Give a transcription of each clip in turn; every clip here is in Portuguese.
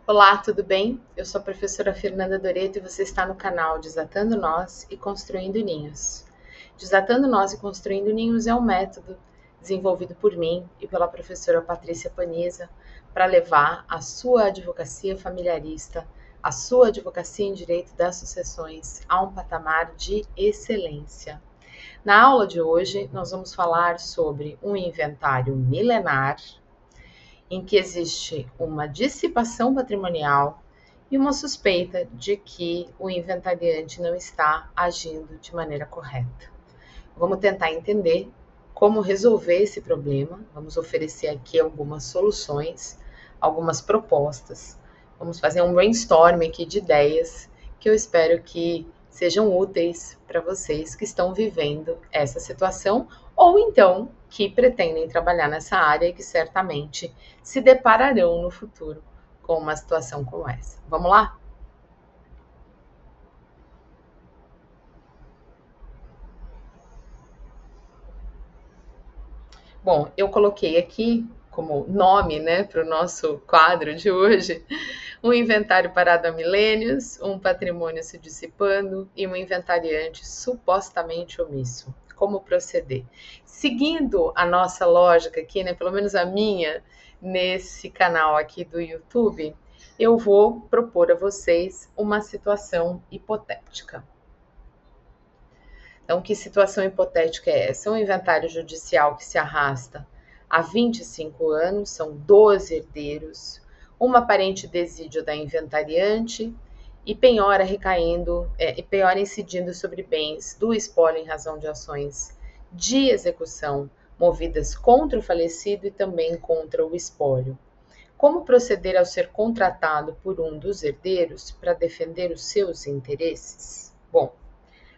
Olá, tudo bem? Eu sou a professora Fernanda Doreto e você está no canal Desatando Nós e Construindo Ninhos. Desatando Nós e Construindo Ninhos é um método desenvolvido por mim e pela professora Patrícia Paniza para levar a sua advocacia familiarista, a sua advocacia em direito das sucessões a um patamar de excelência. Na aula de hoje, nós vamos falar sobre um inventário milenar em que existe uma dissipação patrimonial e uma suspeita de que o inventariante não está agindo de maneira correta. Vamos tentar entender como resolver esse problema. Vamos oferecer aqui algumas soluções, algumas propostas. Vamos fazer um brainstorming aqui de ideias que eu espero que sejam úteis para vocês que estão vivendo essa situação ou então que pretendem trabalhar nessa área e que certamente se depararão no futuro com uma situação como essa. Vamos lá? Bom, eu coloquei aqui como nome, né, para o nosso quadro de hoje, um inventário parado há milênios, um patrimônio se dissipando e um inventariante supostamente omisso. Como proceder? Seguindo a nossa lógica aqui, né, pelo menos a minha, nesse canal aqui do YouTube, eu vou propor a vocês uma situação hipotética. Então, que situação hipotética é essa? Um inventário judicial que se arrasta há 25 anos, são 12 herdeiros, uma aparente desídio da inventariante e penhora penhora incidindo sobre bens do espólio em razão de ações de execução movidas contra o falecido e também contra o espólio. Como proceder ao ser contratado por um dos herdeiros para defender os seus interesses? Bom,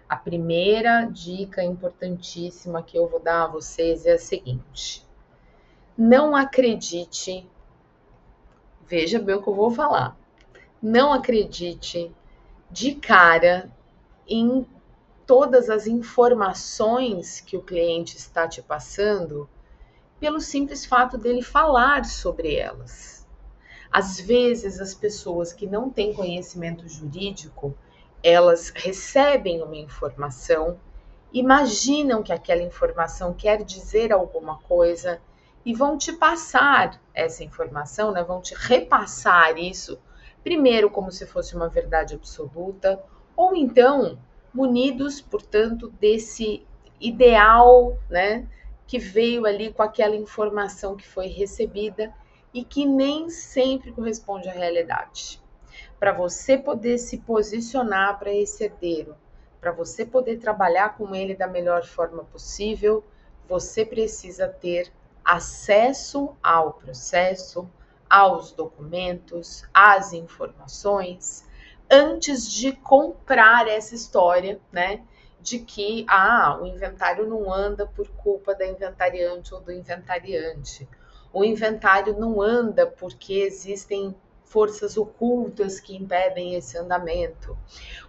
a primeira dica importantíssima que eu vou dar a vocês é a seguinte: não acredite, veja bem o que eu vou falar, não acredite de cara em todas as informações que o cliente está te passando pelo simples fato dele falar sobre elas. Às vezes, as pessoas que não têm conhecimento jurídico, elas recebem uma informação, imaginam que aquela informação quer dizer alguma coisa e vão te passar essa informação, né? Vão te repassar isso, primeiro como se fosse uma verdade absoluta, ou então munidos, portanto, desse ideal, né? Que veio ali com aquela informação que foi recebida e que nem sempre corresponde à realidade. Para você poder se posicionar para esse herdeiro, para você poder trabalhar com ele da melhor forma possível, você precisa ter acesso ao processo, aos documentos, às informações, antes de comprar essa história, né? De que o inventário não anda por culpa da inventariante ou do inventariante. O inventário não anda porque existem forças ocultas que impedem esse andamento.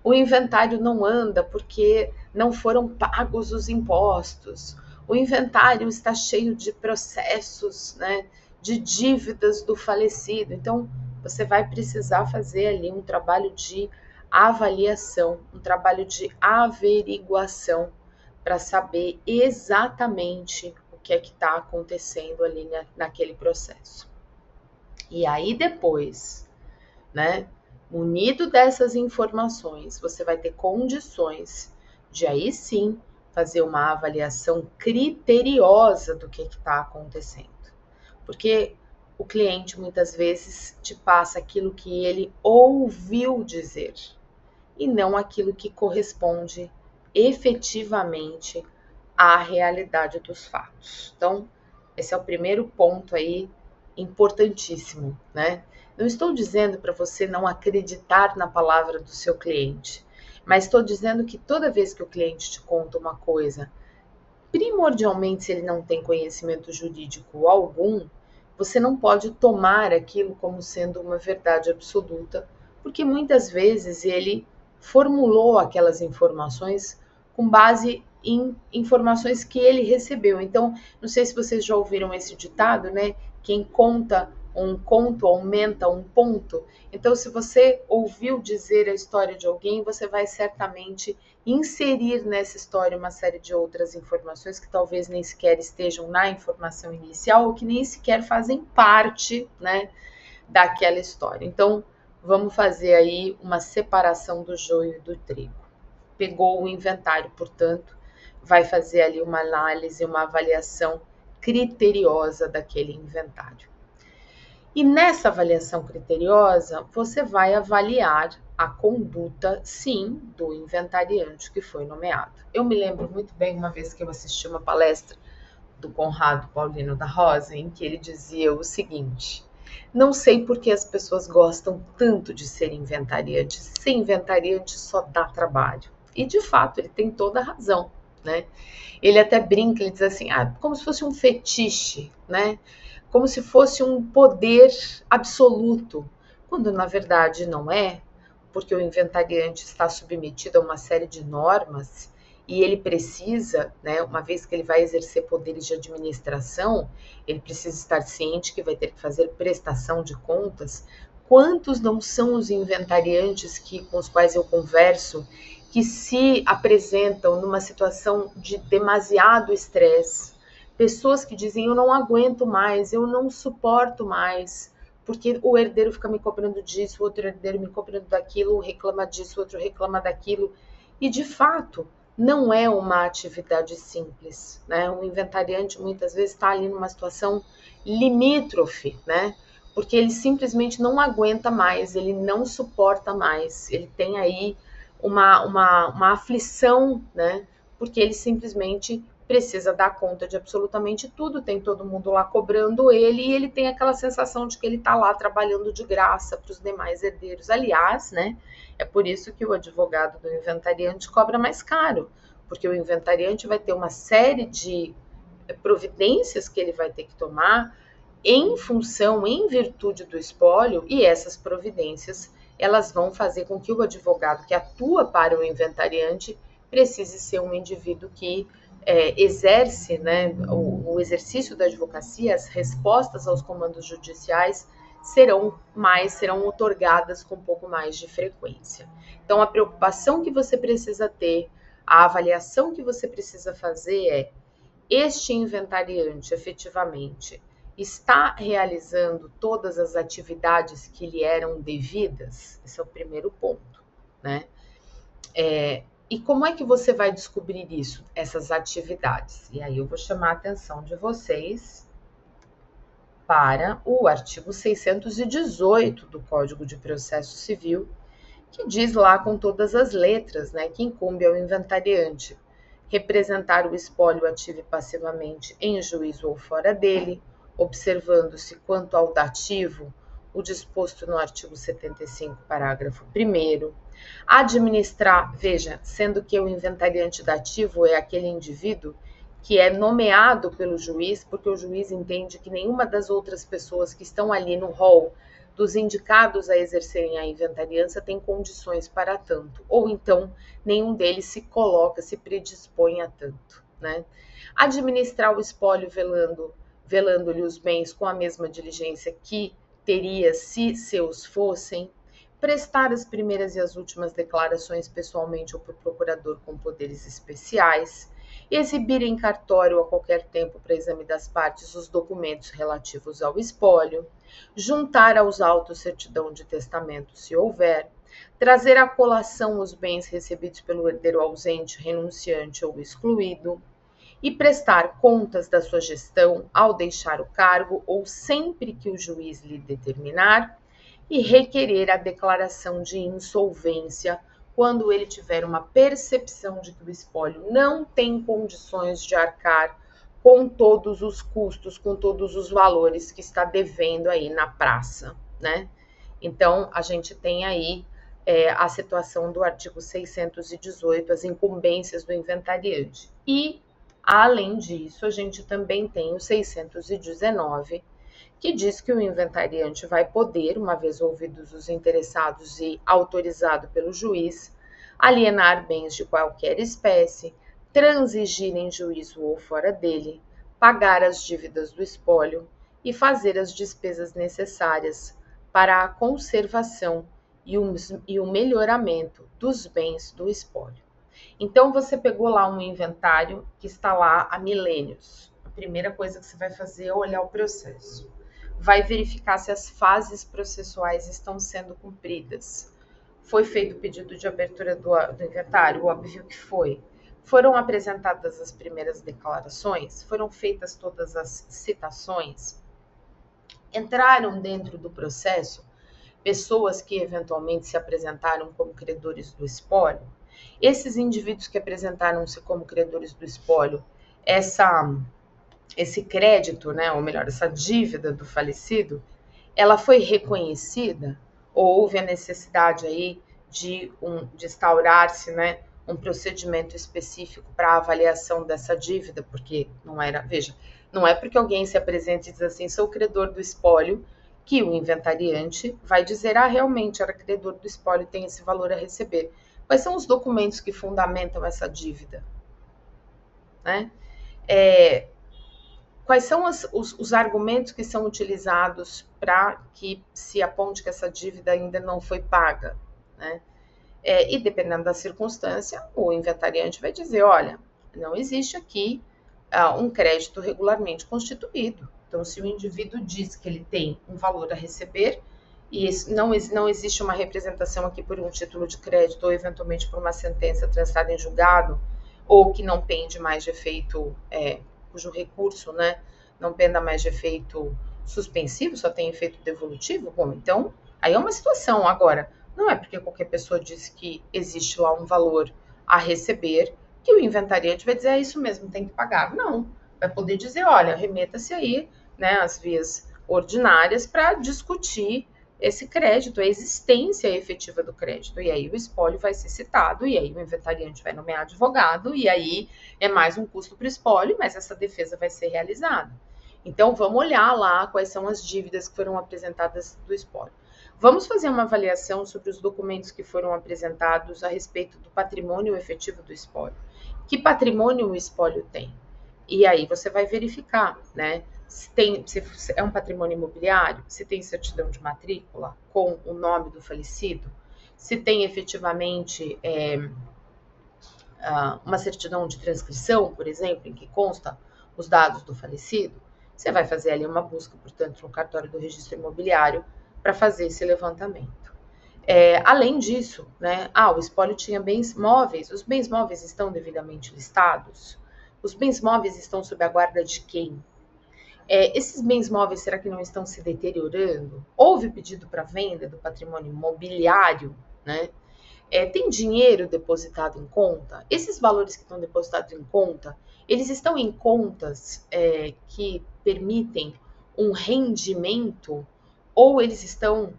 O inventário não anda porque não foram pagos os impostos. O inventário está cheio de processos, né, de dívidas do falecido. Então, você vai precisar fazer ali um trabalho de avaliação, um trabalho de averiguação para saber exatamente o que é que está acontecendo ali naquele processo. E aí depois, né, munido dessas informações, você vai ter condições de aí sim fazer uma avaliação criteriosa do que está acontecendo. Porque o cliente muitas vezes te passa aquilo que ele ouviu dizer e não aquilo que corresponde efetivamente à realidade dos fatos. Então, esse é o primeiro ponto aí importantíssimo, né? Não estou dizendo para você não acreditar na palavra do seu cliente, mas estou dizendo que toda vez que o cliente te conta uma coisa, primordialmente se ele não tem conhecimento jurídico algum, você não pode tomar aquilo como sendo uma verdade absoluta, porque muitas vezes ele formulou aquelas informações com base em informações que ele recebeu. Então, não sei se vocês já ouviram esse ditado, né? Quem conta um conto aumenta um ponto. Então, se você ouviu dizer a história de alguém, você vai certamente inserir nessa história uma série de outras informações que talvez nem sequer estejam na informação inicial ou que nem sequer fazem parte, né, daquela história. Então, vamos fazer aí uma separação do joio e do trigo. Pegou o inventário, portanto, vai fazer ali uma análise, uma avaliação criteriosa daquele inventário. E nessa avaliação criteriosa, você vai avaliar a conduta, sim, do inventariante que foi nomeado. Eu me lembro muito bem uma vez que eu assisti uma palestra do Conrado Paulino da Rosa, em que ele dizia o seguinte: não sei por que as pessoas gostam tanto de ser inventariantes. Ser inventariante só dá trabalho. E de fato, ele tem toda a razão, né? Ele até brinca, ele diz assim, como se fosse um fetiche, né? Como se fosse um poder absoluto, quando na verdade não é, porque o inventariante está submetido a uma série de normas e ele precisa, né, uma vez que ele vai exercer poderes de administração, ele precisa estar ciente que vai ter que fazer prestação de contas. Quantos não são os inventariantes com os quais eu converso que se apresentam numa situação de demasiado estresse? Pessoas que dizem, eu não aguento mais, eu não suporto mais, porque o herdeiro fica me cobrando disso, o outro herdeiro me cobrando daquilo, um reclama disso, o outro reclama daquilo. E, de fato, não é uma atividade simples, né? O inventariante muitas vezes está ali numa situação limítrofe, né? Porque ele simplesmente não aguenta mais, ele não suporta mais, ele tem aí uma aflição, né? Porque ele simplesmente precisa dar conta de absolutamente tudo, tem todo mundo lá cobrando ele e ele tem aquela sensação de que ele está lá trabalhando de graça para os demais herdeiros. Aliás, né, é por isso que o advogado do inventariante cobra mais caro, porque o inventariante vai ter uma série de providências que ele vai ter que tomar em função, em virtude do espólio, e essas providências elas vão fazer com que o advogado que atua para o inventariante precise ser um indivíduo que exerce, né, o exercício da advocacia, as respostas aos comandos judiciais serão otorgadas com um pouco mais de frequência. Então, a preocupação que você precisa ter, a avaliação que você precisa fazer é: este inventariante efetivamente está realizando todas as atividades que lhe eram devidas? Esse é o primeiro ponto, né? E como é que você vai descobrir isso, essas atividades? E aí eu vou chamar a atenção de vocês para o artigo 618 do Código de Processo Civil, que diz lá com todas as letras, né, que incumbe ao inventariante representar o espólio ativo e passivamente em juízo ou fora dele, observando-se quanto ao dativo o disposto no artigo 75, parágrafo 1º, administrar, veja, sendo que o inventariante dativo é aquele indivíduo que é nomeado pelo juiz, porque o juiz entende que nenhuma das outras pessoas que estão ali no rol dos indicados a exercerem a inventariança tem condições para tanto, ou então nenhum deles se coloca, se predispõe a tanto, né? Administrar o espólio velando-lhe os bens com a mesma diligência que teria se seus fossem, prestar as primeiras e as últimas declarações pessoalmente ou por procurador com poderes especiais, exibir em cartório a qualquer tempo para exame das partes os documentos relativos ao espólio, juntar aos autos certidão de testamento, se houver, trazer à colação os bens recebidos pelo herdeiro ausente, renunciante ou excluído, e prestar contas da sua gestão ao deixar o cargo ou sempre que o juiz lhe determinar, e requerer a declaração de insolvência quando ele tiver uma percepção de que o espólio não tem condições de arcar com todos os custos, com todos os valores que está devendo aí na praça, né? Então, a gente tem aí a situação do artigo 618, as incumbências do inventariante. E, além disso, a gente também tem o 619, que diz que o inventariante vai poder, uma vez ouvidos os interessados e autorizado pelo juiz, alienar bens de qualquer espécie, transigir em juízo ou fora dele, pagar as dívidas do espólio e fazer as despesas necessárias para a conservação e o melhoramento dos bens do espólio. Então, você pegou lá um inventário que está lá há milênios. A primeira coisa que você vai fazer é olhar o processo. Vai verificar se as fases processuais estão sendo cumpridas. Foi feito o pedido de abertura do inventário? Óbvio que foi. Foram apresentadas as primeiras declarações? Foram feitas todas as citações? Entraram dentro do processo pessoas que eventualmente se apresentaram como credores do espólio? Esses indivíduos que apresentaram-se como credores do espólio, esse crédito, né, ou melhor, essa dívida do falecido, ela foi reconhecida ou houve a necessidade aí de instaurar-se, né, um procedimento específico para a avaliação dessa dívida, porque não era, veja, não é porque alguém se apresenta e diz assim, sou credor do espólio, que o inventariante vai dizer, realmente era credor do espólio e tem esse valor a receber. Quais são os documentos que fundamentam essa dívida? Né? Quais são os argumentos que são utilizados para que se aponte que essa dívida ainda não foi paga? Né? E dependendo da circunstância, o inventariante vai dizer, olha, não existe aqui um crédito regularmente constituído. Então, se o indivíduo diz que ele tem um valor a receber, e não existe uma representação aqui por um título de crédito ou eventualmente por uma sentença transitada em julgado, ou que não pende mais de efeito, cujo recurso, né, não penda mais de efeito suspensivo, só tem efeito devolutivo, bom, então, aí é uma situação. Agora, não é porque qualquer pessoa diz que existe lá um valor a receber que o inventariante vai dizer, isso mesmo, tem que pagar. Não, vai poder dizer, olha, remeta-se aí, né, às vias ordinárias para discutir esse crédito, a existência efetiva do crédito. E aí o espólio vai ser citado, e aí o inventariante vai nomear advogado, e aí é mais um custo para o espólio, mas essa defesa vai ser realizada. Então, vamos olhar lá quais são as dívidas que foram apresentadas do espólio. Vamos fazer uma avaliação sobre os documentos que foram apresentados a respeito do patrimônio efetivo do espólio. Que patrimônio o espólio tem? E aí você vai verificar, né? Se é um patrimônio imobiliário, se tem certidão de matrícula com o nome do falecido, se tem efetivamente uma certidão de transcrição, por exemplo, em que consta os dados do falecido, você vai fazer ali uma busca, portanto, no cartório do registro imobiliário para fazer esse levantamento. Além disso, né, o espólio tinha bens móveis, os bens móveis estão devidamente listados? Os bens móveis estão sob a guarda de quem? Esses bens móveis, será que não estão se deteriorando? Houve pedido para venda do patrimônio imobiliário, né? Tem dinheiro depositado em conta? Esses valores que estão depositados em conta, eles estão em contas que permitem um rendimento, ou eles estão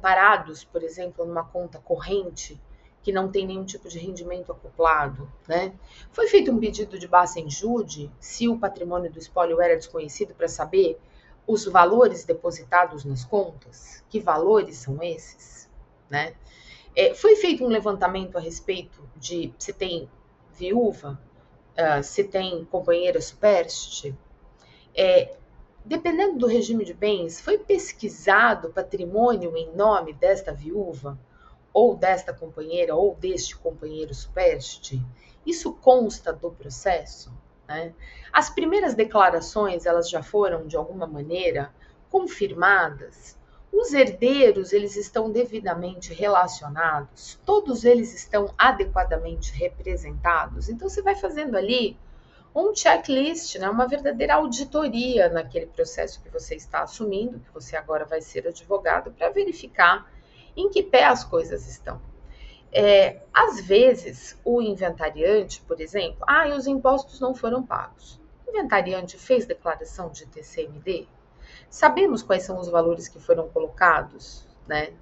parados, por exemplo, numa conta corrente, que não tem nenhum tipo de rendimento acoplado, né? Foi feito um pedido de baixa em júri, se o patrimônio do espólio era desconhecido, para saber os valores depositados nas contas? Que valores são esses, né? Foi feito um levantamento a respeito de se tem viúva, se tem companheira supérstite? Dependendo do regime de bens, foi pesquisado patrimônio em nome desta viúva, ou desta companheira, ou deste companheiro supérstite? Isso consta do processo, né? As primeiras declarações, elas já foram, de alguma maneira, confirmadas? Os herdeiros, eles estão devidamente relacionados? Todos eles estão adequadamente representados? Então, você vai fazendo ali um checklist, né, uma verdadeira auditoria naquele processo que você está assumindo, que você agora vai ser advogado, para verificar em que pé as coisas estão. Às vezes, o inventariante, por exemplo, os impostos não foram pagos. O inventariante fez declaração de TCMD? Sabemos quais são os valores que foram colocados, né,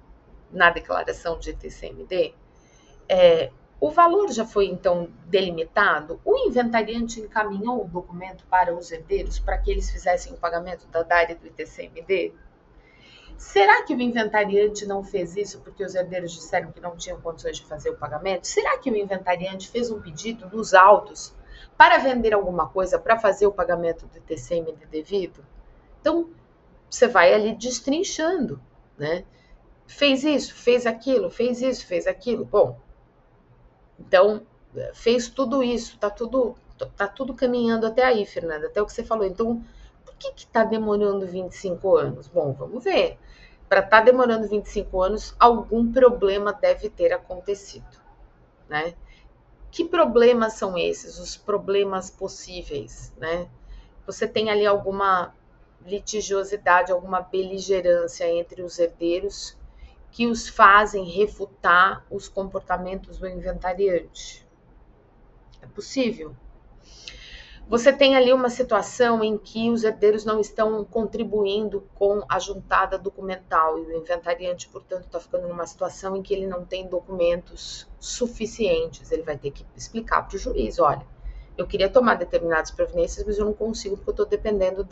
na declaração de TCMD? O valor já foi, então, delimitado? O inventariante encaminhou o documento para os herdeiros para que eles fizessem o pagamento da DARE e do ITCMD? Será que o inventariante não fez isso porque os herdeiros disseram que não tinham condições de fazer o pagamento? Será que o inventariante fez um pedido nos autos para vender alguma coisa para fazer o pagamento do ITCMD devido? Então, você vai ali destrinchando, né? Fez isso, fez aquilo, fez isso, fez aquilo. Bom, então fez tudo isso, tá tudo caminhando até aí, Fernanda, até o que você falou. Então, por que está demorando 25 anos? Bom, vamos ver. Para estar demorando 25 anos, algum problema deve ter acontecido, né? Que problemas são esses? Os problemas possíveis, né? Você tem ali alguma litigiosidade, alguma beligerância entre os herdeiros que os fazem refutar os comportamentos do inventariante. É possível. Você tem ali uma situação em que os herdeiros não estão contribuindo com a juntada documental e o inventariante, portanto, está ficando numa situação em que ele não tem documentos suficientes. Ele vai ter que explicar para o juiz, olha, eu queria tomar determinadas providências, mas eu não consigo porque eu estou dependendo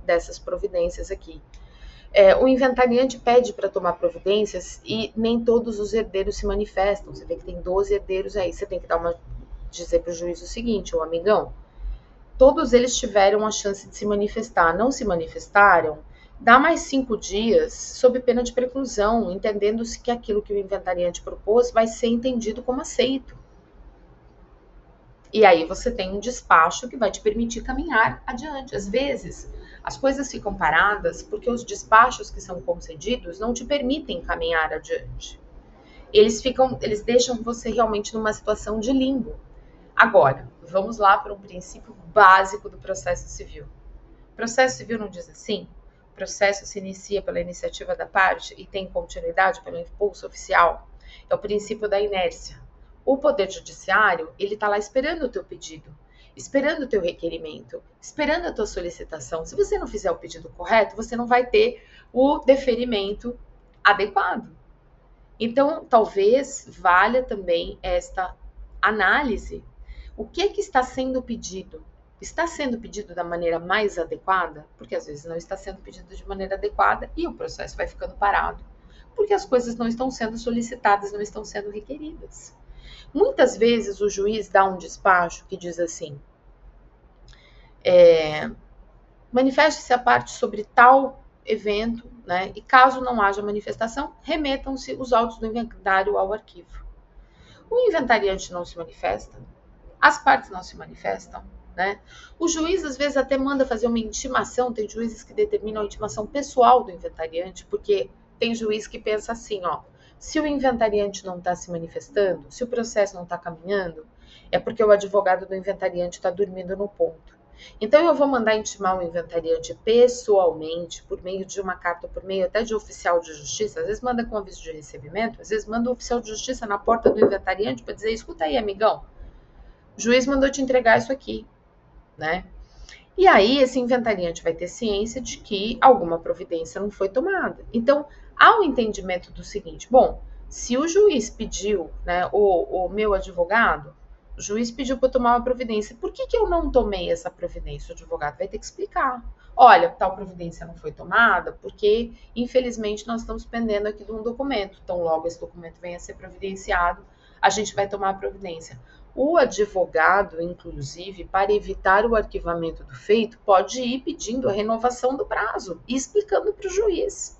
dessas providências aqui. O inventariante pede para tomar providências e nem todos os herdeiros se manifestam. Você vê que tem 12 herdeiros aí, você tem que dizer para o juiz o seguinte, ô amigão, todos eles tiveram a chance de se manifestar, não se manifestaram, dá mais 5 dias sob pena de preclusão, entendendo-se que aquilo que o inventariante propôs vai ser entendido como aceito. E aí você tem um despacho que vai te permitir caminhar adiante. Às vezes, as coisas ficam paradas porque os despachos que são concedidos não te permitem caminhar adiante. Eles deixam você realmente numa situação de limbo. Agora, vamos lá para um princípio básico do processo civil. O processo civil não diz assim? O processo se inicia pela iniciativa da parte e tem continuidade pelo impulso oficial. É o princípio da inércia. O Poder Judiciário, ele está lá esperando o teu pedido, esperando o teu requerimento, esperando a tua solicitação. Se você não fizer o pedido correto, você não vai ter o deferimento adequado. Então, talvez valha também esta análise. O que é que está sendo pedido? Está sendo pedido da maneira mais adequada? Porque às vezes não está sendo pedido de maneira adequada e o processo vai ficando parado. Porque as coisas não estão sendo solicitadas, não estão sendo requeridas. Muitas vezes o juiz dá um despacho que diz assim, manifeste-se a parte sobre tal evento, né? E caso não haja manifestação, remetam-se os autos do inventário ao arquivo. O inventariante não se manifesta, as partes não se manifestam, né? O juiz às vezes até manda fazer uma intimação, tem juízes que determinam a intimação pessoal do inventariante, porque tem juiz que pensa assim, ó, se o inventariante não está se manifestando, se o processo não está caminhando, é porque o advogado do inventariante está dormindo no ponto. Então eu vou mandar intimar o inventariante pessoalmente, por meio de uma carta, por meio até de oficial de justiça, às vezes manda com aviso de recebimento, às vezes manda o oficial de justiça na porta do inventariante para dizer, escuta aí, amigão, o juiz mandou te entregar isso aqui, né? E aí esse inventariante vai ter ciência de que alguma providência não foi tomada. Então, há o entendimento do seguinte, bom, se o juiz pediu, né, o meu advogado, o juiz pediu para eu tomar uma providência, por que eu não tomei essa providência? O advogado vai ter que explicar. Olha, tal providência não foi tomada porque, infelizmente, nós estamos pendendo aqui de um documento. Então, logo esse documento venha a ser providenciado, a gente vai tomar a providência. O advogado, inclusive, para evitar o arquivamento do feito, pode ir pedindo a renovação do prazo e explicando para o juiz.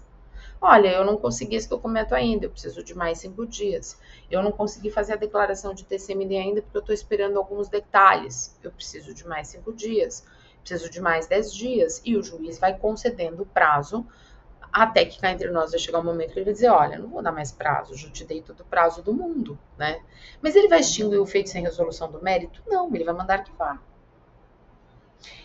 Olha, eu não consegui esse documento ainda, eu preciso de mais 5 dias. Eu não consegui fazer a declaração de TCMD ainda porque eu estou esperando alguns detalhes. Eu preciso de mais 5 dias, preciso de mais 10 dias. E o juiz vai concedendo o prazo até que cá entre nós vai chegar um momento que ele vai dizer, olha, não vou dar mais prazo, já te dei todo o prazo do mundo, né? Mas ele vai extinguir o feito sem resolução do mérito? Não, ele vai mandar arquivar.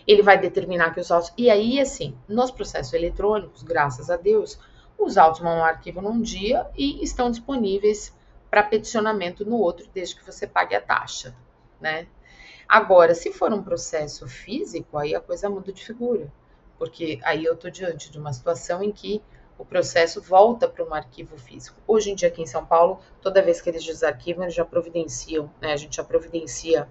Ele vai determinar que os autos... E aí, assim, nos processos eletrônicos, graças a Deus, os autos vão ao arquivo num dia e estão disponíveis para peticionamento no outro, desde que você pague a taxa, né? Agora, se for um processo físico, aí a coisa muda de figura, porque aí eu estou diante de uma situação em que o processo volta para um arquivo físico. Hoje em dia, aqui em São Paulo, toda vez que eles desarquivam, eles já providenciam, né? A gente já providencia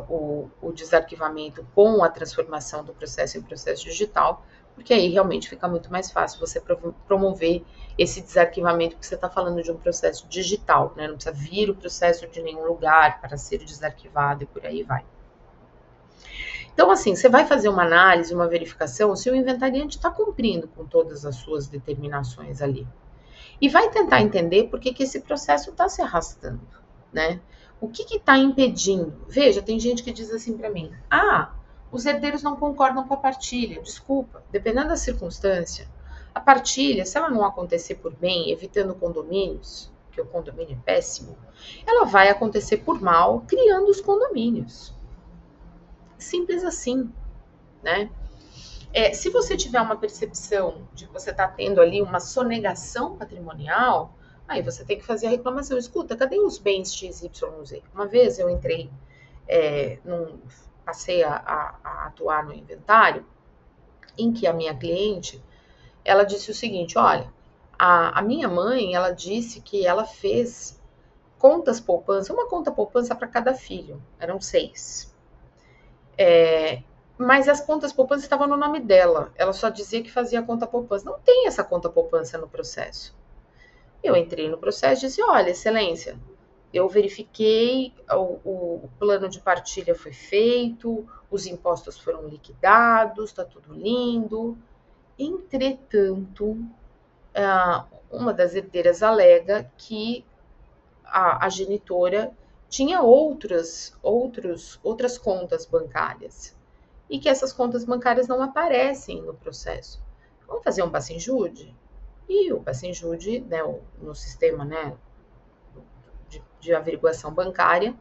o desarquivamento com a transformação do processo em processo digital, porque aí realmente fica muito mais fácil você promover esse desarquivamento, porque você está falando de um processo digital, né? Não precisa vir o processo de nenhum lugar para ser desarquivado e por aí vai. Então, assim, você vai fazer uma análise, uma verificação, se o inventariante está cumprindo com todas as suas determinações ali. E vai tentar entender por que esse processo está se arrastando, né? O que está impedindo? Veja, tem gente que diz assim para mim: ah, os herdeiros não concordam com a partilha. Desculpa, dependendo da circunstância, a partilha, se ela não acontecer por bem, evitando condomínios, que o condomínio é péssimo, ela vai acontecer por mal, criando os condomínios. Simples assim, né? Se você tiver uma percepção de que você está tendo ali uma sonegação patrimonial, aí você tem que fazer a reclamação. Escuta, cadê os bens XYZ? Uma vez eu entrei, passei a atuar no inventário, em que a minha cliente, ela disse o seguinte: olha, a minha mãe, ela disse que ela fez contas poupança, uma conta poupança para cada filho, eram 6. Mas as contas poupança estavam no nome dela. Ela só dizia que fazia conta poupança. Não tem essa conta poupança no processo. Eu entrei no processo e disse: olha, excelência, eu verifiquei, o plano de partilha foi feito, os impostos foram liquidados, está tudo lindo. Entretanto, uma das herdeiras alega que a genitora tinha outras contas bancárias e que essas contas bancárias não aparecem no processo. Vamos fazer um Passinjude? E o Passinjude, né, no sistema, né, de averiguação bancária,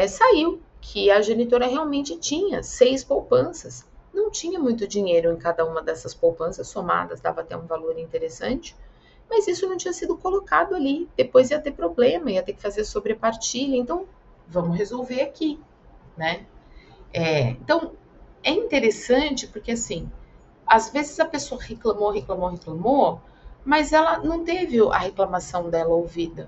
saiu que a genitora realmente tinha 6 poupanças. Não tinha muito dinheiro em cada uma dessas poupanças, somadas dava até um valor interessante, mas isso não tinha sido colocado ali. Depois ia ter problema, ia ter que fazer sobrepartilha. Então, vamos resolver aqui, né? Então, é interessante porque, assim, às vezes a pessoa reclamou, mas ela não teve a reclamação dela ouvida,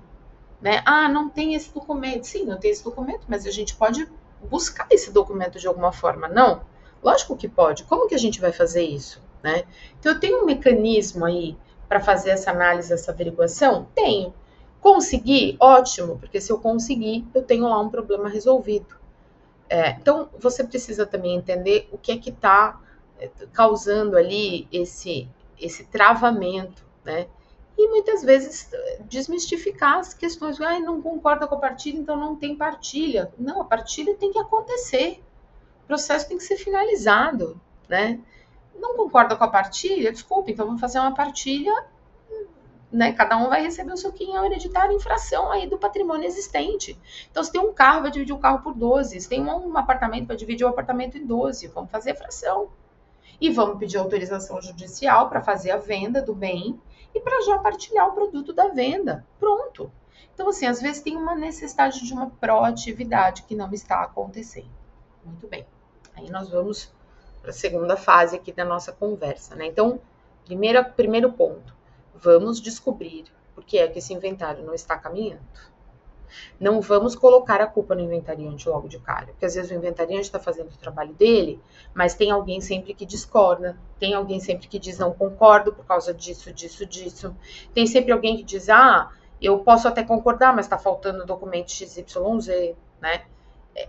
né? Ah, não tem esse documento. Sim, não tem esse documento, mas a gente pode buscar esse documento de alguma forma. Não? Lógico que pode. Como que a gente vai fazer isso, né? Então, eu tenho um mecanismo aí para fazer essa análise, essa averiguação? Tenho. Consegui? Ótimo, porque se eu conseguir, eu tenho lá um problema resolvido. Então, você precisa também entender o que é que está causando ali esse travamento, né? E muitas vezes desmistificar as questões. Ah, não concorda com a partilha, então não tem partilha. Não, a partilha tem que acontecer. O processo tem que ser finalizado, né? Não concorda com a partilha? Desculpa, então vamos fazer uma partilha, né? Cada um vai receber o seu quinhão hereditário em fração aí do patrimônio existente. Então, se tem um carro, vai dividir o carro por 12. Se tem um apartamento, vai dividir o apartamento em 12. Vamos fazer a fração. E vamos pedir autorização judicial para fazer a venda do bem e para já partilhar o produto da venda. Pronto. Então, assim, às vezes tem uma necessidade de uma proatividade que não está acontecendo. Muito bem. Aí nós vamos para a segunda fase aqui da nossa conversa, né? Então, primeiro ponto. Vamos descobrir por que é que esse inventário não está caminhando. Não vamos colocar a culpa no inventariante logo de cara, porque às vezes o inventariante está fazendo o trabalho dele, mas tem alguém sempre que discorda, tem alguém sempre que diz não concordo por causa disso. Tem sempre alguém que diz, eu posso até concordar, mas está faltando o documento XYZ, né?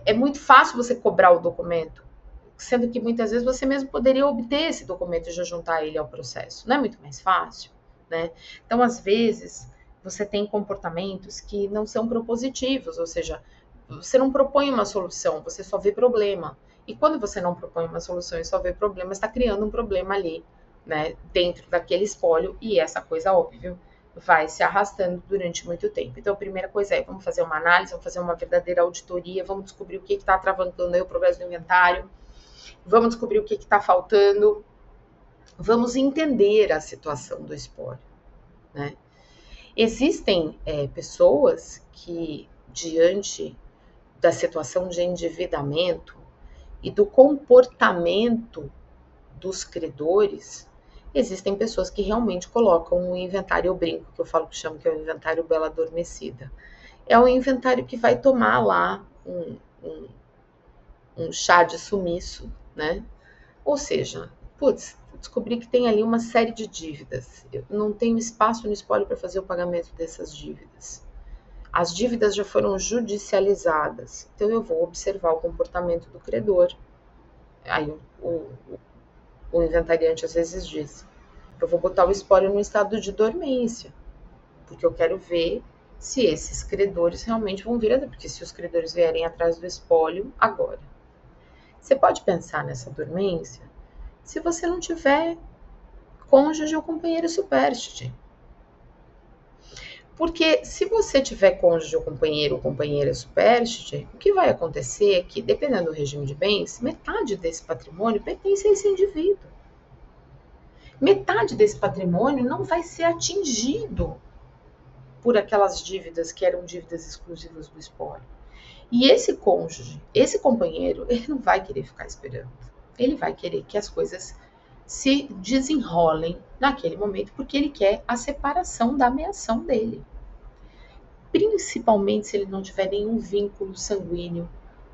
É muito fácil você cobrar o documento, sendo que muitas vezes você mesmo poderia obter esse documento e já juntar ele ao processo. Não é muito mais fácil, né? Então, às vezes, você tem comportamentos que não são propositivos, ou seja, você não propõe uma solução, você só vê problema. E quando você não propõe uma solução e só vê problema, está criando um problema ali, né, dentro daquele espólio, e essa coisa, óbvio, vai se arrastando durante muito tempo. Então, a primeira coisa é, vamos fazer uma análise, vamos fazer uma verdadeira auditoria, vamos descobrir o que está travancando aí o progresso do inventário, vamos descobrir o que está faltando, vamos entender a situação do espólio, né? Existem pessoas que, diante da situação de endividamento e do comportamento dos credores, existem pessoas que realmente colocam o inventário, eu brinco, que eu falo que chamo que é o inventário bela adormecida. É um inventário que vai tomar lá um chá de sumiço, né? Ou seja, descobri que tem ali uma série de dívidas. Eu não tenho espaço no espólio para fazer o pagamento dessas dívidas. As dívidas já foram judicializadas. Então, eu vou observar o comportamento do credor. Aí o inventariante às vezes diz: eu vou botar o espólio no estado de dormência, porque eu quero ver se esses credores realmente vão vir, porque se os credores vierem atrás do espólio agora. Você pode pensar nessa dormência se você não tiver cônjuge ou companheiro supérstite. Porque se você tiver cônjuge ou companheira supérstite, o que vai acontecer é que, dependendo do regime de bens, metade desse patrimônio pertence a esse indivíduo. Metade desse patrimônio não vai ser atingido por aquelas dívidas que eram dívidas exclusivas do espólio. E esse cônjuge, esse companheiro, ele não vai querer ficar esperando. Ele vai querer que as coisas se desenrolem naquele momento, porque ele quer a separação da ameação dele. Principalmente se ele não tiver nenhum vínculo sanguíneo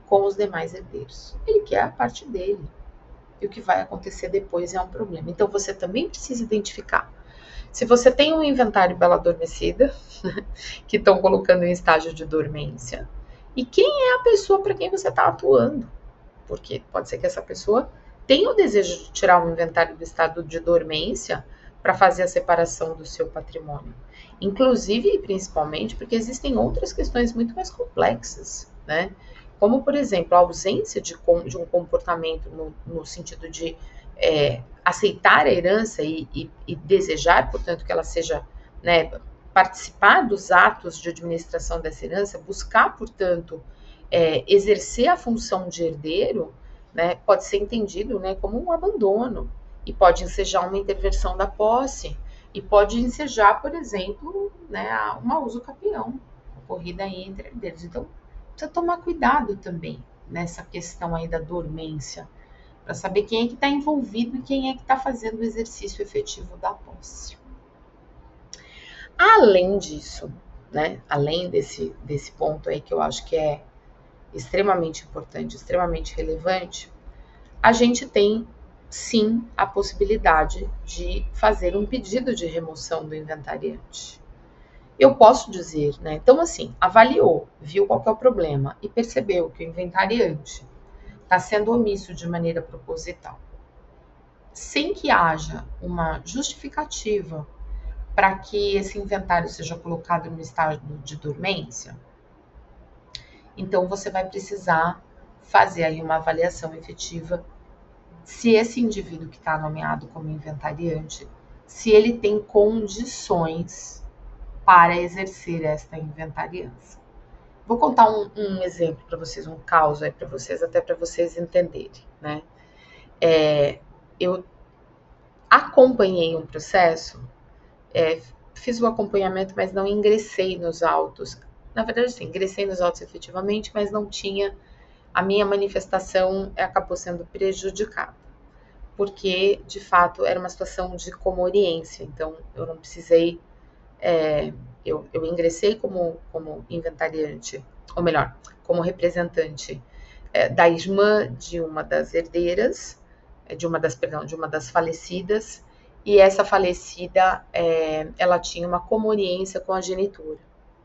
com os demais herdeiros. Ele quer a parte dele. E o que vai acontecer depois é um problema. Então você também precisa identificar. Se você tem um inventário bela adormecida, que estão colocando em estágio de dormência, e quem é a pessoa para quem você está atuando? Porque pode ser que essa pessoa tenha o desejo de tirar um inventário do estado de dormência para fazer a separação do seu patrimônio. Inclusive e principalmente porque existem outras questões muito mais complexas, né? Como, por exemplo, a ausência de um comportamento no sentido de aceitar a herança e desejar, portanto, que ela seja, né, participar dos atos de administração dessa herança, buscar, portanto, exercer a função de herdeiro, né, pode ser entendido, né, como um abandono e pode ensejar uma interversão da posse e pode ensejar, por exemplo, né, uma usucapião ocorrida aí entre herdeiros. Então, precisa tomar cuidado também nessa questão aí da dormência, para saber quem é que está envolvido e quem é que está fazendo o exercício efetivo da posse. Além disso, né, além desse ponto aí que eu acho que é extremamente importante, extremamente relevante, a gente tem sim a possibilidade de fazer um pedido de remoção do inventariante. Eu posso dizer, né? Então, assim, avaliou, viu qual que é o problema e percebeu que o inventariante está sendo omisso de maneira proposital, sem que haja uma justificativa para que esse inventário seja colocado no estado de dormência, então você vai precisar fazer aí uma avaliação efetiva se esse indivíduo que está nomeado como inventariante, se ele tem condições para exercer esta inventariança. Vou contar um exemplo para vocês, um caso aí para vocês, até para vocês entenderem, né? Eu acompanhei um processo, fiz o acompanhamento, mas não ingressei nos autos. Na verdade, sim, ingressei nos autos efetivamente, mas não tinha, a minha manifestação acabou sendo prejudicada, porque, de fato, era uma situação de comoriência, então eu não precisei, eu ingressei como inventariante, ou melhor, como representante da irmã de uma das herdeiras, de uma das falecidas, e essa falecida, ela tinha uma comoriência com a genitora.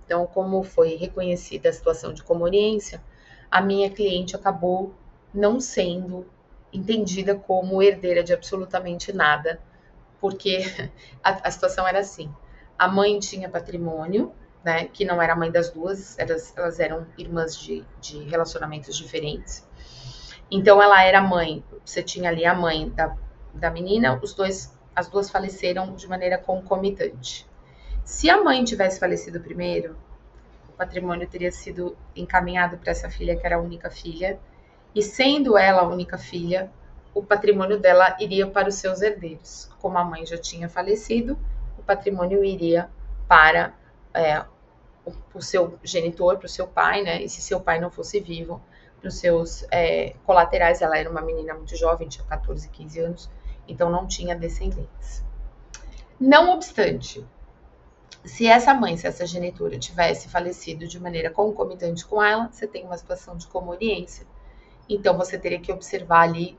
Então, como foi reconhecida a situação de comoriência, a minha cliente acabou não sendo entendida como herdeira de absolutamente nada, porque a situação era assim: a mãe tinha patrimônio, né, que não era a mãe das duas, elas eram irmãs de relacionamentos diferentes. Então ela era mãe, você tinha ali a mãe da menina, as duas faleceram de maneira concomitante. Se a mãe tivesse falecido primeiro, o patrimônio teria sido encaminhado para essa filha, que era a única filha, e sendo ela a única filha, o patrimônio dela iria para os seus herdeiros. Como a mãe já tinha falecido, o patrimônio iria para o seu genitor, para o seu pai, né? E se seu pai não fosse vivo, para os seus colaterais. Ela era uma menina muito jovem, tinha 14, 15 anos, então não tinha descendentes. Não obstante, se essa genitora tivesse falecido de maneira concomitante com ela, você tem uma situação de comoriência. Então você teria que observar ali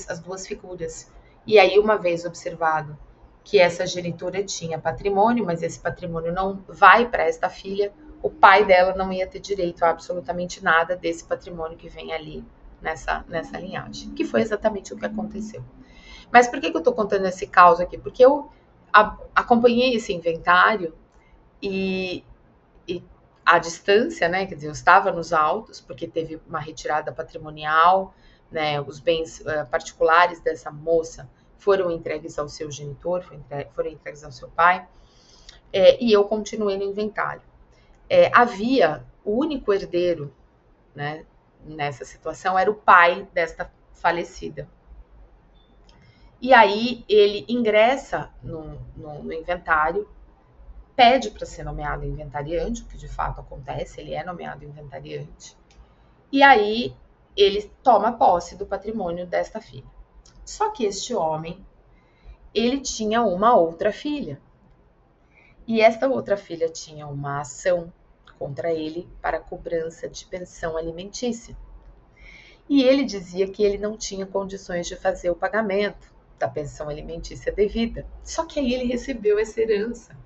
as duas figuras. E aí, uma vez observado que essa genitora tinha patrimônio, mas esse patrimônio não vai para esta filha, o pai dela não ia ter direito a absolutamente nada desse patrimônio que vem ali nessa linhagem, que foi exatamente o que aconteceu. Mas por que eu estou contando esse caos aqui? Porque eu acompanhei esse inventário e a distância, né? Quer dizer, eu estava nos autos, porque teve uma retirada patrimonial, né? Os bens particulares dessa moça foram entregues ao seu genitor, foram entregues ao seu pai, e eu continuei no inventário. Havia o único herdeiro, né, nessa situação, era o pai desta falecida. E aí ele ingressa no inventário, pede para ser nomeado inventariante, o que de fato acontece, ele é nomeado inventariante. E aí ele toma posse do patrimônio desta filha. Só que este homem, ele tinha uma outra filha. E esta outra filha tinha uma ação contra ele para cobrança de pensão alimentícia. E ele dizia que ele não tinha condições de fazer o pagamento da pensão alimentícia devida. Só que aí ele recebeu essa herança.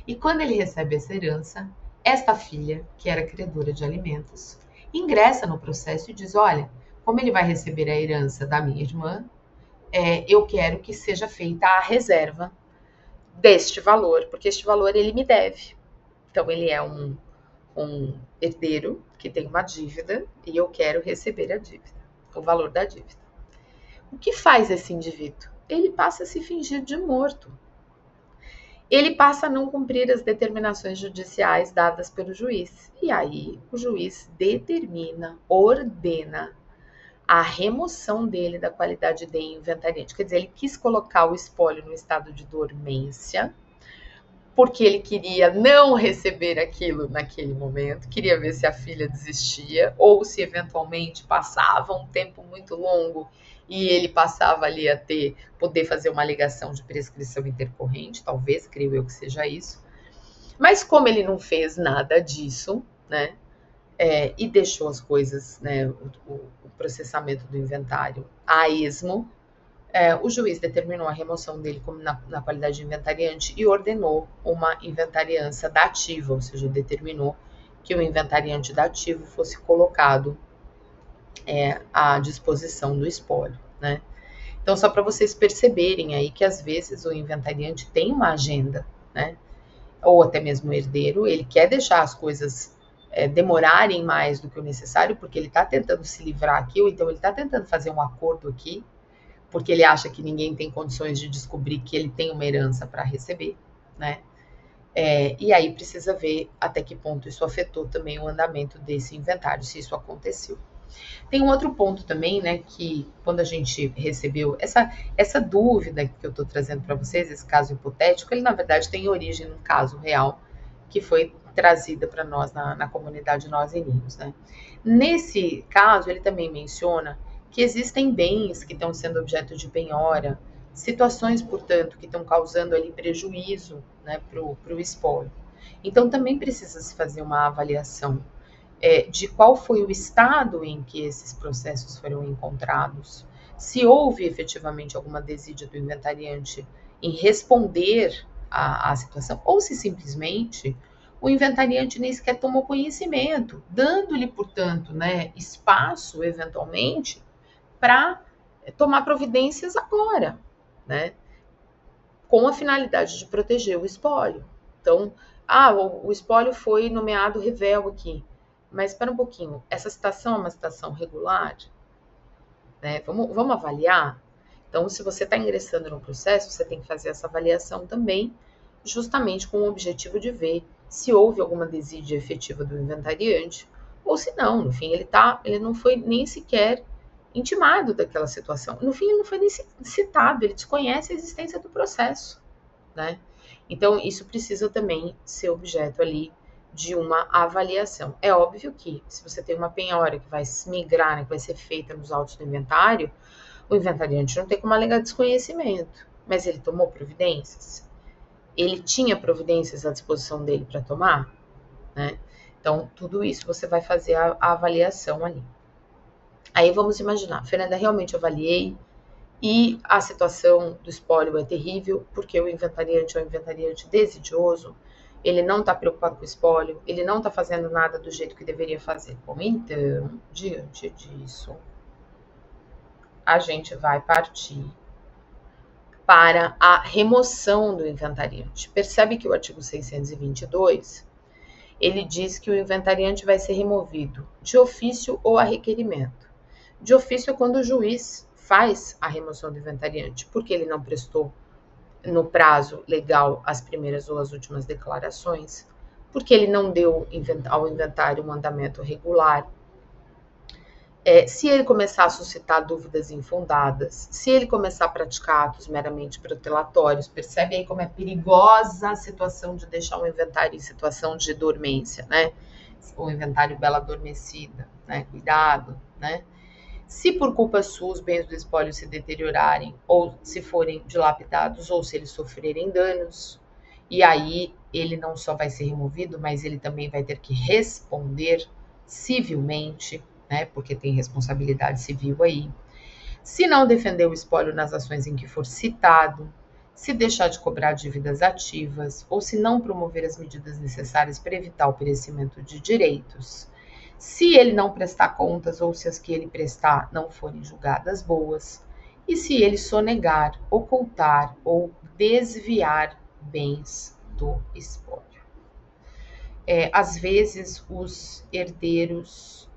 E quando ele recebe essa herança, esta filha, que era credora de alimentos, ingressa no processo e diz: olha, como ele vai receber a herança da minha irmã, eu quero que seja feita a reserva deste valor, porque este valor ele me deve. Então ele é um herdeiro que tem uma dívida e eu quero receber a dívida, o valor da dívida. O que faz esse indivíduo? Ele passa a se fingir de morto. Ele passa a não cumprir as determinações judiciais dadas pelo juiz. E aí o juiz determina, ordena a remoção dele da qualidade de inventariante. Quer dizer, ele quis colocar o espólio no estado de dormência, porque ele queria não receber aquilo naquele momento, queria ver se a filha desistia, ou se eventualmente passava um tempo muito longo e ele passava ali a poder fazer uma alegação de prescrição intercorrente, talvez, creio eu que seja isso. Mas como ele não fez nada disso, né, e deixou as coisas, né, o processamento do inventário a esmo, o juiz determinou a remoção dele como na qualidade de inventariante e ordenou uma inventariança dativa, ou seja, determinou que o inventariante dativo fosse colocado à disposição do espólio, né? Então, só para vocês perceberem aí que às vezes o inventariante tem uma agenda, né? Ou até mesmo o herdeiro, ele quer deixar as coisas demorarem mais do que o necessário, porque ele está tentando se livrar aqui, ou então ele está tentando fazer um acordo aqui, porque ele acha que ninguém tem condições de descobrir que ele tem uma herança para receber, né? E aí precisa ver até que ponto isso afetou também o andamento desse inventário, se isso aconteceu. Tem um outro ponto também, né, que quando a gente recebeu essa dúvida que eu estou trazendo para vocês, esse caso hipotético, ele na verdade tem origem num caso real que foi trazida para nós na comunidade Nós Irmãos, né? Nesse caso, ele também menciona que existem bens que estão sendo objeto de penhora, situações, portanto, que estão causando ali prejuízo, né, para o espólio. Então, também precisa se fazer uma avaliação de qual foi o estado em que esses processos foram encontrados, se houve efetivamente alguma desídia do inventariante em responder à situação, ou se simplesmente o inventariante nem sequer tomou conhecimento, dando-lhe, portanto, né, espaço, eventualmente, para tomar providências agora, né, com a finalidade de proteger o espólio. Então, o espólio foi nomeado revel aqui, mas espera um pouquinho, essa citação é uma citação regular? Né? Vamos avaliar? Então, se você está ingressando no processo, você tem que fazer essa avaliação também, justamente com o objetivo de ver se houve alguma desídia efetiva do inventariante, ou se não, no fim, ele não foi nem sequer intimado daquela situação. No fim, ele não foi nem citado, ele desconhece a existência do processo, né? Então, isso precisa também ser objeto ali de uma avaliação. É óbvio que, se você tem uma penhora que vai se migrar, né, que vai ser feita nos autos do inventário, o inventariante não tem como alegar desconhecimento, mas ele tomou providências? Ele tinha providências à disposição dele para tomar? Né? Então, tudo isso você vai fazer a avaliação ali. Aí vamos imaginar, Fernanda, realmente avaliei e a situação do espólio é terrível, porque o inventariante é um inventariante desidioso, ele não está preocupado com o espólio, ele não está fazendo nada do jeito que deveria fazer. Bom, então, diante disso, a gente vai partir para a remoção do inventariante. Percebe que o artigo 622, ele diz que o inventariante vai ser removido de ofício ou a requerimento. De ofício é quando o juiz faz a remoção do inventariante, porque ele não prestou no prazo legal as primeiras ou as últimas declarações, porque ele não deu ao inventário um andamento regular. Se ele começar a suscitar dúvidas infundadas, se ele começar a praticar atos meramente protelatórios, percebe aí como é perigosa a situação de deixar um inventário em situação de dormência, né? O inventário bela adormecida, né? Cuidado, né? Se por culpa sua os bens do espólio se deteriorarem, ou se forem dilapidados, ou se eles sofrerem danos, e aí ele não só vai ser removido, mas ele também vai ter que responder civilmente, né? Porque tem responsabilidade civil aí. Se não defender o espólio nas ações em que for citado, se deixar de cobrar dívidas ativas, ou se não promover as medidas necessárias para evitar o perecimento de direitos, se ele não prestar contas ou se as que ele prestar não forem julgadas boas, e se ele sonegar, ocultar ou desviar bens do espólio. Às vezes, os herdeiros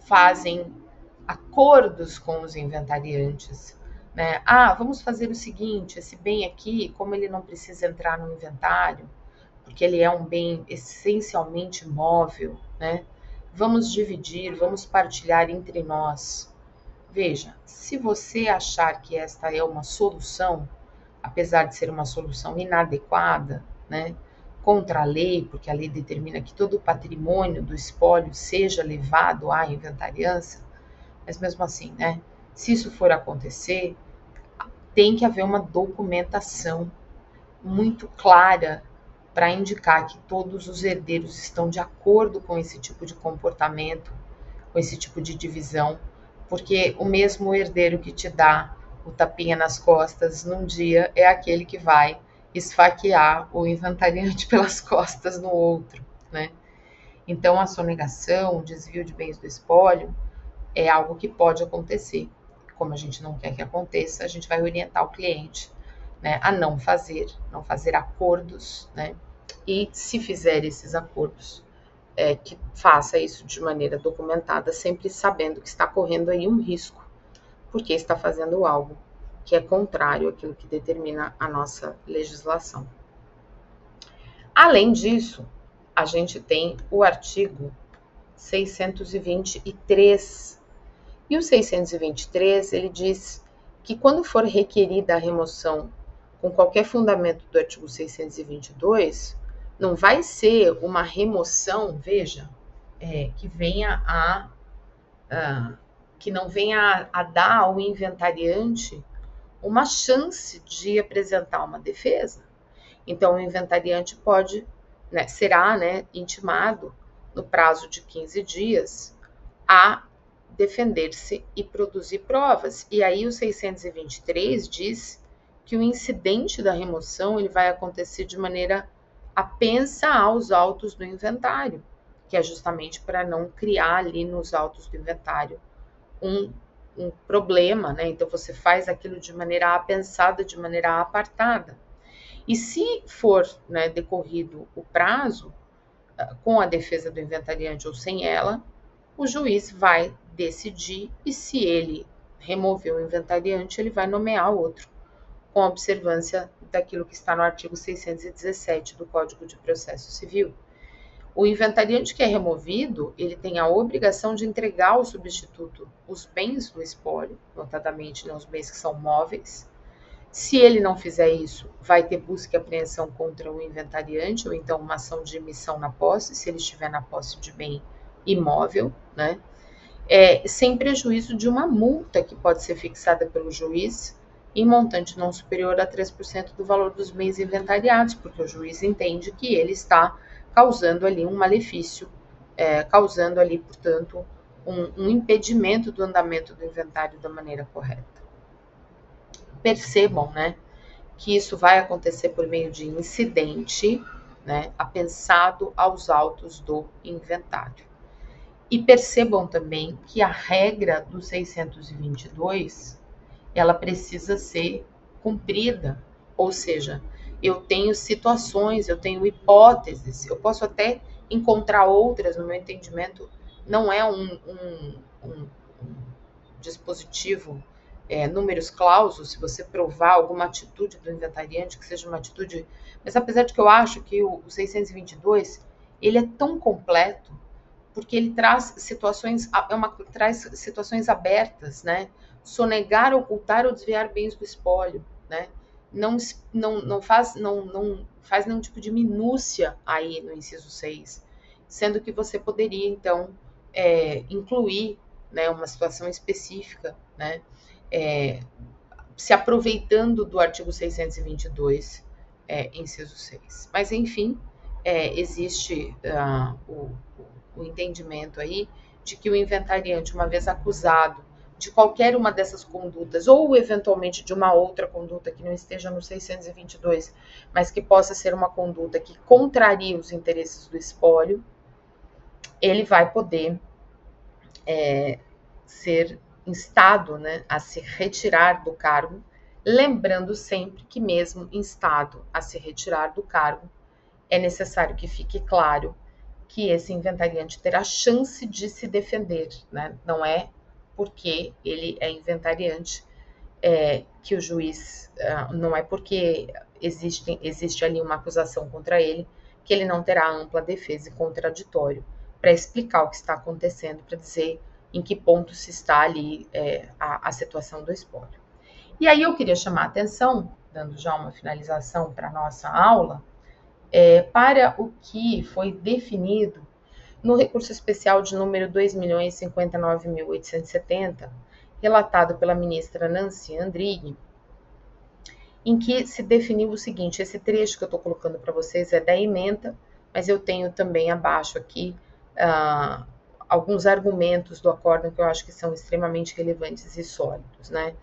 fazem acordos com os inventariantes, né? Vamos fazer o seguinte, esse bem aqui, como ele não precisa entrar no inventário, porque ele é um bem essencialmente móvel, né? Vamos dividir, vamos partilhar entre nós. Veja, se você achar que esta é uma solução, apesar de ser uma solução inadequada, né? Contra a lei, porque a lei determina que todo o patrimônio do espólio seja levado à inventariança, mas mesmo assim, né? Se isso for acontecer, tem que haver uma documentação muito clara para indicar que todos os herdeiros estão de acordo com esse tipo de comportamento, com esse tipo de divisão, porque o mesmo herdeiro que te dá o tapinha nas costas num dia é aquele que vai esfaquear o inventariante pelas costas no outro, né? Então, a sonegação, o desvio de bens do espólio é algo que pode acontecer. Como a gente não quer que aconteça, a gente vai orientar o cliente, né, a não fazer acordos, né? E se fizer esses acordos, que faça isso de maneira documentada, sempre sabendo que está correndo aí um risco, porque está fazendo algo que é contrário àquilo que determina a nossa legislação. Além disso, a gente tem o artigo 623. E o 623, ele diz que quando for requerida a remoção com qualquer fundamento do artigo 622, não vai ser uma remoção, veja, que não venha a dar ao inventariante uma chance de apresentar uma defesa. Então, o inventariante será intimado no prazo de 15 dias a defender-se e produzir provas. E aí o 623 diz que o incidente da remoção ele vai acontecer de maneira apensa aos autos do inventário, que é justamente para não criar ali nos autos do inventário um problema, né? Então você faz aquilo de maneira apensada, de maneira apartada. E se for, né, decorrido o prazo, com a defesa do inventariante ou sem ela, o juiz vai decidir e se ele remover o inventariante, ele vai nomear outro, com observância daquilo que está no artigo 617 do Código de Processo Civil. O inventariante que é removido, ele tem a obrigação de entregar ao substituto os bens do espólio, notadamente, né, os bens que são móveis. Se ele não fizer isso, vai ter busca e apreensão contra o inventariante, ou então uma ação de emissão na posse, se ele estiver na posse de bem imóvel, né? Sem prejuízo de uma multa que pode ser fixada pelo juiz em montante não superior a 3% do valor dos bens inventariados, porque o juiz entende que ele está causando ali um malefício, causando ali, portanto, um impedimento do andamento do inventário da maneira correta. Percebam, né, que isso vai acontecer por meio de incidente, né, apensado aos autos do inventário. E percebam também que a regra do 622, ela precisa ser cumprida, ou seja, eu tenho situações, eu tenho hipóteses, eu posso até encontrar outras, no meu entendimento, não é um dispositivo números clausos, se você provar alguma atitude do inventariante, que seja uma atitude... Mas apesar de que eu acho que o 622, ele é tão completo, porque ele traz situações, traz situações abertas, né? Sonegar, ocultar ou desviar bens do espólio, né? Não faz nenhum tipo de minúcia aí no inciso 6, sendo que você poderia, então, incluir, né, uma situação específica, né, se aproveitando do artigo 622, inciso 6. Mas, enfim, existe o entendimento aí de que o inventariante, uma vez acusado de qualquer uma dessas condutas, ou eventualmente de uma outra conduta que não esteja no 622, mas que possa ser uma conduta que contraria os interesses do espólio, ele vai poder ser instado, né, a se retirar do cargo, lembrando sempre que mesmo instado a se retirar do cargo, é necessário que fique claro que esse inventariante terá chance de se defender, né? Não é porque ele é inventariante que o juiz, não é porque existe ali uma acusação contra ele, que ele não terá ampla defesa e contraditório para explicar o que está acontecendo, para dizer em que ponto se está ali a situação do espólio. E aí eu queria chamar a atenção, dando já uma finalização para a nossa aula, para o que foi definido no recurso especial de número 2.059.870, relatado pela ministra Nancy Andrighi, em que se definiu o seguinte: esse trecho que eu estou colocando para vocês é da ementa, mas eu tenho também abaixo aqui alguns argumentos do acórdão que eu acho que são extremamente relevantes e sólidos, né?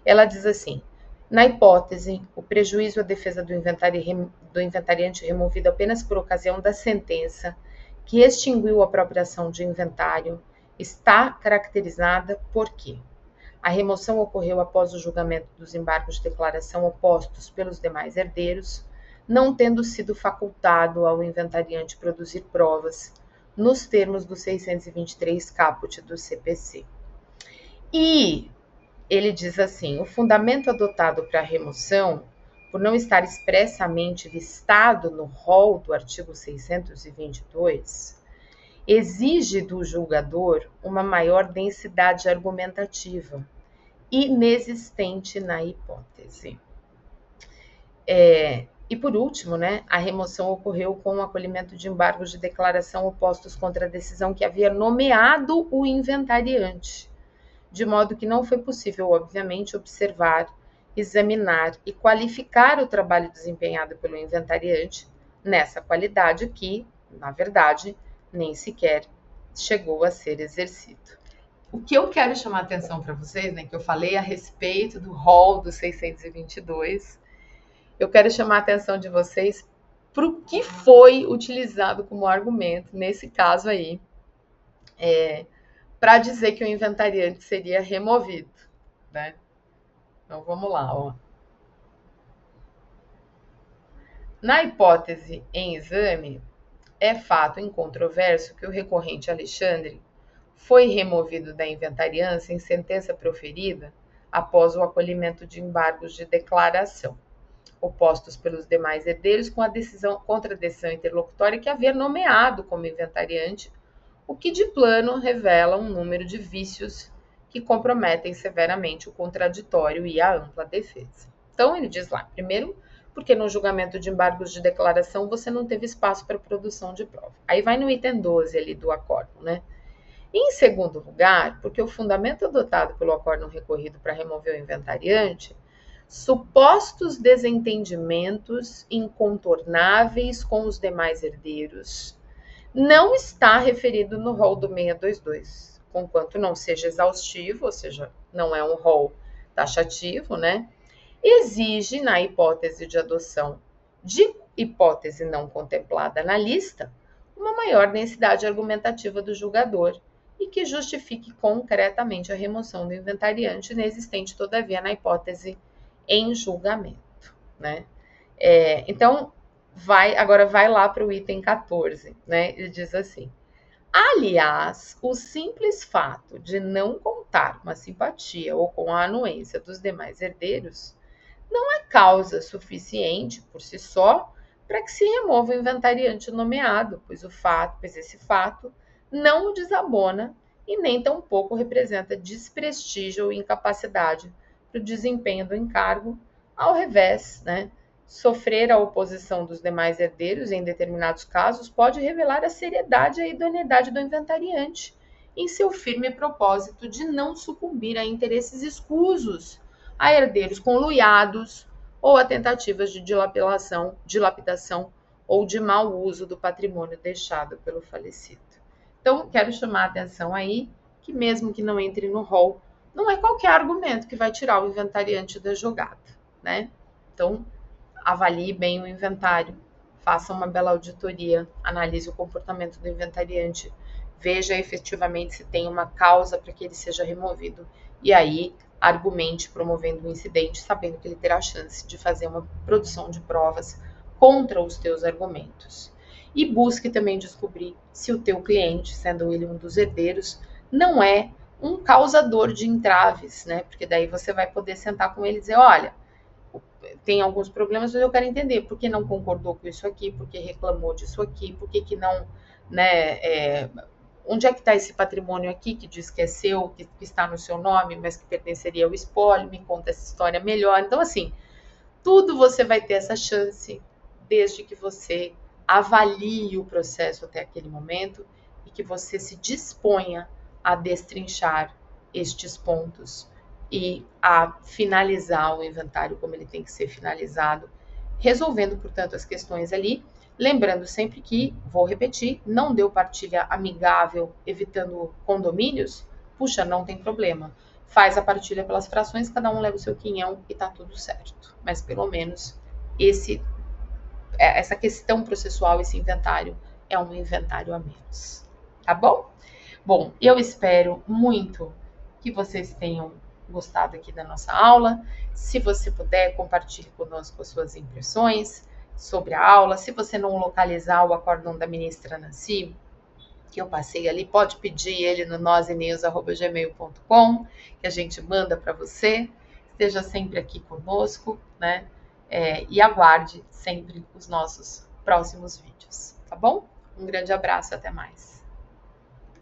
Ela diz assim: na hipótese, o prejuízo à defesa do inventariante removido apenas por ocasião da sentença que extinguiu a apropriação de inventário está caracterizada por quê? A remoção ocorreu após o julgamento dos embargos de declaração opostos pelos demais herdeiros, não tendo sido facultado ao inventariante produzir provas nos termos do 623 caput do CPC. E ele diz assim: o fundamento adotado para a remoção, por não estar expressamente listado no rol do artigo 622, exige do julgador uma maior densidade argumentativa, inexistente na hipótese. E por último, né, a remoção ocorreu com o acolhimento de embargos de declaração opostos contra a decisão que havia nomeado o inventariante, de modo que não foi possível, obviamente, observar, examinar e qualificar o trabalho desempenhado pelo inventariante nessa qualidade que, na verdade, nem sequer chegou a ser exercido. O que eu quero chamar a atenção para vocês, né, que eu falei a respeito do rol do 622, eu quero chamar a atenção de vocês para o que foi utilizado como argumento, nesse caso aí, para dizer que o inventariante seria removido, né? Então vamos lá, ó. Na hipótese em exame, é fato incontroverso que o recorrente Alexandre foi removido da inventariança em sentença proferida após o acolhimento de embargos de declaração, opostos pelos demais herdeiros contra a decisão interlocutória que havia nomeado como inventariante, o que de plano revela um número de vícios que comprometem severamente o contraditório e a ampla defesa. Então ele diz lá, primeiro, porque no julgamento de embargos de declaração você não teve espaço para produção de prova. Aí vai no item 12 ali do acórdão, né? Em segundo lugar, porque o fundamento adotado pelo acórdão recorrido para remover o inventariante, supostos desentendimentos incontornáveis com os demais herdeiros, não está referido no rol do 622, conquanto não seja exaustivo, ou seja, não é um rol taxativo, né? Exige, na hipótese de adoção de hipótese não contemplada na lista, uma maior densidade argumentativa do julgador, e que justifique concretamente a remoção do inventariante, inexistente, todavia, na hipótese em julgamento, né? Então, agora vai lá para o item 14, né? Ele diz assim: aliás, o simples fato de não contar com a simpatia ou com a anuência dos demais herdeiros não é causa suficiente por si só para que se remova o inventariante nomeado, pois esse fato não o desabona e nem tampouco representa desprestígio ou incapacidade para o desempenho do encargo. Ao revés, né? Sofrer a oposição dos demais herdeiros em determinados casos pode revelar a seriedade e a idoneidade do inventariante em seu firme propósito de não sucumbir a interesses escusos, a herdeiros conluiados ou a tentativas de dilapidação ou de mau uso do patrimônio deixado pelo falecido. Então, quero chamar a atenção aí que mesmo que não entre no rol, não é qualquer argumento que vai tirar o inventariante da jogada, né? Então, avalie bem o inventário, faça uma bela auditoria, analise o comportamento do inventariante, veja efetivamente se tem uma causa para que ele seja removido e aí argumente promovendo um incidente, sabendo que ele terá a chance de fazer uma produção de provas contra os teus argumentos. E busque também descobrir se o teu cliente, sendo ele um dos herdeiros, não é um causador de entraves, né? Porque daí você vai poder sentar com ele e dizer, olha, tem alguns problemas, mas eu quero entender por que não concordou com isso aqui, por que reclamou disso aqui, por que não, né, onde é que está esse patrimônio aqui que diz que é seu, que está no seu nome, mas que pertenceria ao espólio, me conta essa história melhor. Então, assim, tudo você vai ter essa chance, desde que você avalie o processo até aquele momento e que você se disponha a destrinchar estes pontos e a finalizar o inventário como ele tem que ser finalizado, resolvendo, portanto, as questões ali. Lembrando sempre que, vou repetir, não deu partilha amigável evitando condomínios, puxa, não tem problema. Faz a partilha pelas frações, cada um leva o seu quinhão e tá tudo certo. Mas pelo menos essa questão processual, esse inventário, é um inventário a menos. Tá bom? Bom, eu espero muito que vocês tenham gostado aqui da nossa aula. Se você puder, compartilhe conosco as suas impressões sobre a aula. Se você não localizar o acórdão da ministra Nancy, que eu passei ali, pode pedir ele no nosenews@gmail.com, que a gente manda para você. Esteja sempre aqui conosco, né? E aguarde sempre os nossos próximos vídeos, tá bom? Um grande abraço, até mais.